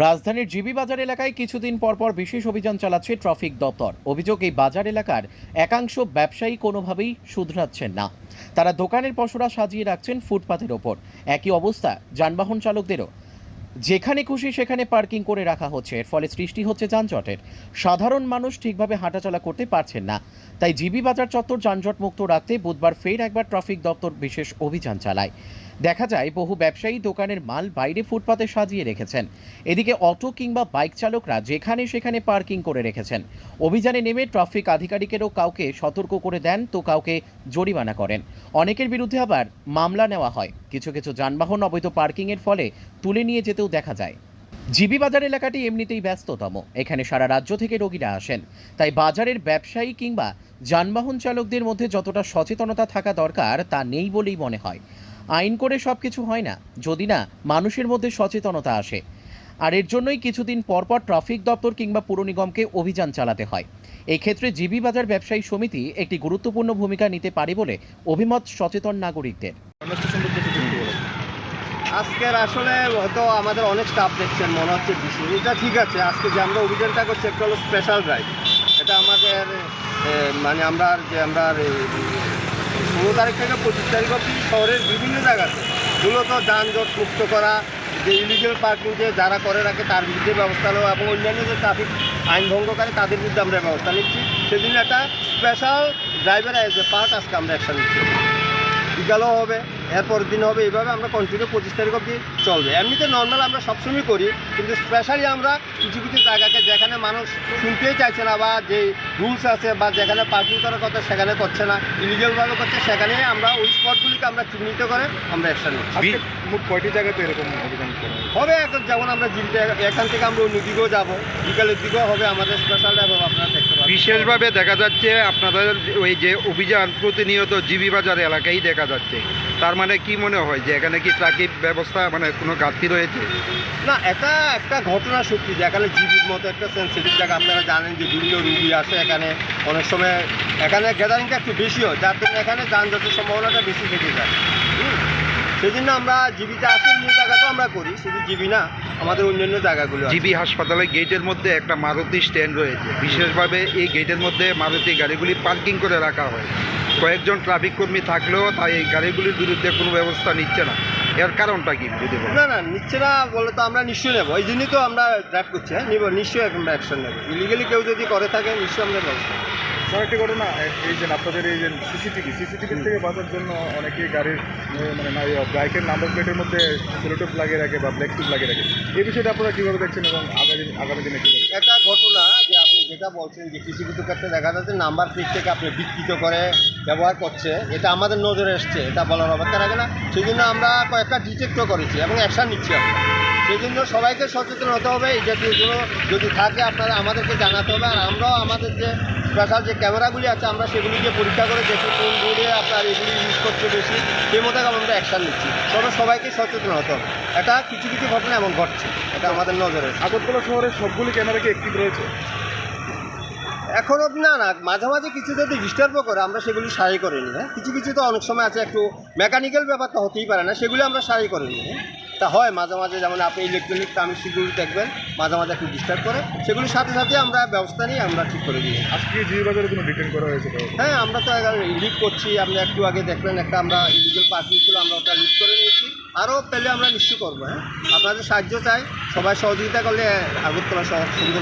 রাজধানীর জিবি বাজার এলাকায় কিছুদিন পরপর বিশেষ অভিযান চালাচ্ছে ট্রাফিক দপ্তর। অভিযোগ, এই বাজার এলাকার একাংশ ব্যবসায়ী কোনোভাবেই শুধরাচ্ছেন না। তারা দোকানের পসরা সাজিয়ে রাখছেন ফুটপাতের ওপর। একই অবস্থা যানবাহন চালকদেরও। যেখানে খুশি সেখানে পার্কিং করে রাখা হচ্ছে। এর ফলে সৃষ্টি হচ্ছে যানজটের। সাধারণ মানুষ ঠিকভাবে হাঁটাচলা করতে পারছেন না। তাই জিবি বাজার চত্বর যানজট মুক্ত রাখতে বুধবার ফের একবার ট্রাফিক দপ্তর বিশেষ অভিযান চালায়। দেখা যায় বহু ব্যবসায়ী দোকানের মাল বাইরে ফুটপাতে সাজিয়ে রেখেছেন। এদিকে অটো কিংবা বাইক চালকরা যেখানে সেখানে পার্কিং করে রেখেছেন। অভিযানে নেমে ট্রাফিক আধিকারিকেরও কাউকে সতর্ক করে দেন তো কাউকে জরিমানা করেন। অনেকের বিরুদ্ধে আবার মামলা নেওয়া হয়। কিছু কিছু যানবাহন অবৈধ পার্কিংয়ের ফলে তুলে নিয়ে যেতেও দেখা যায়। জিবি বাজার এলাকাটি এমনিতেই ব্যস্ততম। এখানে সারা রাজ্য থেকে রোগীরা আসেন। তাই বাজারের ব্যবসায়ী কিংবা যানবাহন চালকদের মধ্যে যতটা সচেতনতা থাকা দরকার তা নেই বলেই মনে হয়। আইন করে সব কিছু হয় না, যদি না মানুষের মধ্যে সচেতনতা আসে। আর এর জন্যই কিছুদিন পরপর ট্রাফিক দপ্তর কিংবা পুর নিগমকে অভিযান চালাতে হয়। এই ক্ষেত্রে জিবি বাজার ব্যবসায়ী সমিতি একটি গুরুত্বপূর্ণ ভূমিকা নিতে পারে বলে অভিমত সচেতন নাগরিকদের। আজকের আসলে হয়তো আমাদের অনেক স্টাফ দেখছেন, মনে হচ্ছে বেশি। এটা ঠিক আছে, আজকে যে আমরা অভিযানটা করছি একটা হলো স্পেশাল ড্রাইভ। এটা আমাদের আমরা 16 তারিখ থেকে 25 তারিখ অবধি শহরের বিভিন্ন জায়গাতে মূলত যানজট মুক্ত করা, যে ইলিগাল পার্কিং যে যারা করে রাখে তার বিরুদ্ধে ব্যবস্থা নেওয়া এবং অন্যান্য যে ট্রাফিক আইন ভঙ্গ করে তাদের বিরুদ্ধে আমরা ব্যবস্থা নিচ্ছি। সেদিন একটা special driver as a part আজকে আমরা অ্যাকশন নিচ্ছি। বিকালও হবে, এরপর দিন হবে, এইভাবে আমরা কন্টিনিউ 25 তারিখ অবধি চলবে। এমনিতে নর্মাল আমরা সবসময় করি, কিন্তু স্পেশালি আমরা কিছু কিছু জায়গাকে যেখানে মানুষ শুনতেই চাইছে না বা যে রুলস আছে বা যেখানে পার্কিং করার কথা সেখানে করছে না, ইলিগালভাবে করছে, সেখানে আমরা ওই স্পটগুলিকে আমরা চিহ্নিত করে আমরা অ্যাকশন নিচ্ছি। মোট কয়টি জায়গাতে এরকম অভিযান হবে? যেমন আমরা জিবিতে এখান থেকে আমরা অন্য দিকেও যাবো, বিকালের দিকেও হবে আমাদের স্পেশাল ড্রাইভ আপনারা দেখতে পাবেন। বিশেষভাবে দেখা যাচ্ছে আপনাদের ওই যে অভিযান প্রতিনিয়ত জিবি বাজার এলাকায় দেখা যাচ্ছে। তার মানে কি মনে হয় যে এখানে কি ট্রাফিক ব্যবস্থা মানে কোনো ঘাটতি রয়েছে? না, এটা একটা ঘটনা সত্যি যে এখানে জিবির মতো একটা সেন্সিটিভ জায়গা। আপনারা জানেন যে বিভিন্ন রুগী আসে এখানে, অনেক সময় এখানে গ্যাদারিংটা একটু বেশি হয়, যার জন্য এখানে যানজটের সম্ভাবনাটা বেশি থেকে যায়। সেই জন্য আমরা জিবিতে আসি, অন্য জায়গাতেও আমরা করি, শুধু জিবি না, আমাদের অন্যান্য জায়গাগুলো। জিবি হাসপাতালের গেটের মধ্যে একটা মারুতি স্ট্যান্ড রয়েছে। বিশেষভাবে এই গেটের মধ্যে মারুতি গাড়িগুলি পার্কিং করে রাখা হয়। কয়েকজন ট্রাফিক কর্মী থাকলেও তাই এই গাড়িগুলির বিরুদ্ধে কোনো ব্যবস্থা নিচ্ছে না। এর কারণটা কি যদি বলেন? না, নিচ্ছে না বলে তো আমরা নিশ্চয়ই নেবো। এই জন্যই তো আমরা ড্রাইভ করছি। হ্যাঁ, নিব, নিশ্চয়ই আমরা অ্যাকশন নেবো। ইলিগালি কেউ যদি করে থাকে নিশ্চয়ই আমরা ব্যবস্থা নেব। আরেকটি ঘটনা, এই যে আপনাদের এই যে সিসিটিভি থেকে বাঁচার জন্য অনেকেই গাড়ির মানে বাইকের নাম্বার প্লেটের মধ্যে সেলোটেপ লাগিয়ে রাখে বা ব্ল্যাক টিপ লাগিয়ে রাখে। এই বিষয়টা আপনারা কীভাবে দেখছেন এবং আগামী দিনে কী? একটা ঘটনা যে আপনি যেটা বলছেন যে কিছু কিছু ক্ষেত্রে দেখা যাচ্ছে নাম্বার প্লেট থেকে আপনি বিকৃত করে ব্যবহার করছে, এটা আমাদের নজরে এসছে, এটা বলার অবস্থা রাখে না। সেই জন্য আমরা কয়েকটা ডিটেক্টও করেছি এবং অ্যাকশান নিচ্ছি আমরা। সেই জন্য সবাইকে সচেতন হতে হবে। এই জাতীয়গুলো যদি থাকে আপনারা আমাদেরকে জানাতে হবে। আর আমরাও আমাদের যে স্পেশাল যে ক্যামেরাগুলি আছে আমরা সেগুলিকে পরীক্ষা করে দেখি কোন রোডে আপনার এগুলি ইউজ করছে বেশি, সেই মতো আমরা অ্যাকশান নিচ্ছি। সবাইকে সচেতন হতে হবে। এটা কিছু কিছু ঘটনা এমন ঘটছে, এটা আমাদের নজরে। আগরতলা শহরের সবগুলি ক্যামেরা কি অ্যাক্টিভ রয়েছে? এখনও না, মাঝে মাঝে কিছু যদি ডিস্টার্বও করে আমরা সেগুলি সারাই করে নিই। হ্যাঁ, কিছু কিছু তো অনেক সময় আছে একটু মেকানিক্যাল ব্যাপার, তো হতেই পারে না, সেগুলি আমরা সারাই করে নিই। তা হয় মাঝে মাঝে, যেমন আপনি ইলেকট্রনিক সেগুলি দেখবেন মাঝে মাঝে একটু ডিস্টার্ব করে, সেগুলির সাথে সাথে আমরা ব্যবস্থা নিয়ে আমরা ঠিক করে দিই। আজকে জিবি বাজারে কোনো ডিটেন করা হয়েছে? হ্যাঁ, আমরা তো লিড করছি। আপনি একটু আগে দেখলেন একটা আমরা ইলিগাল পার্কিং ছিল, আমরা ওটা লিড করে নিয়েছি। আরও পেলে আমরা নিশ্চয় করবো। হ্যাঁ, আপনাদের সাহায্য চাই, সবাই সহযোগিতা করলে আগরতলা শহর সুন্দর।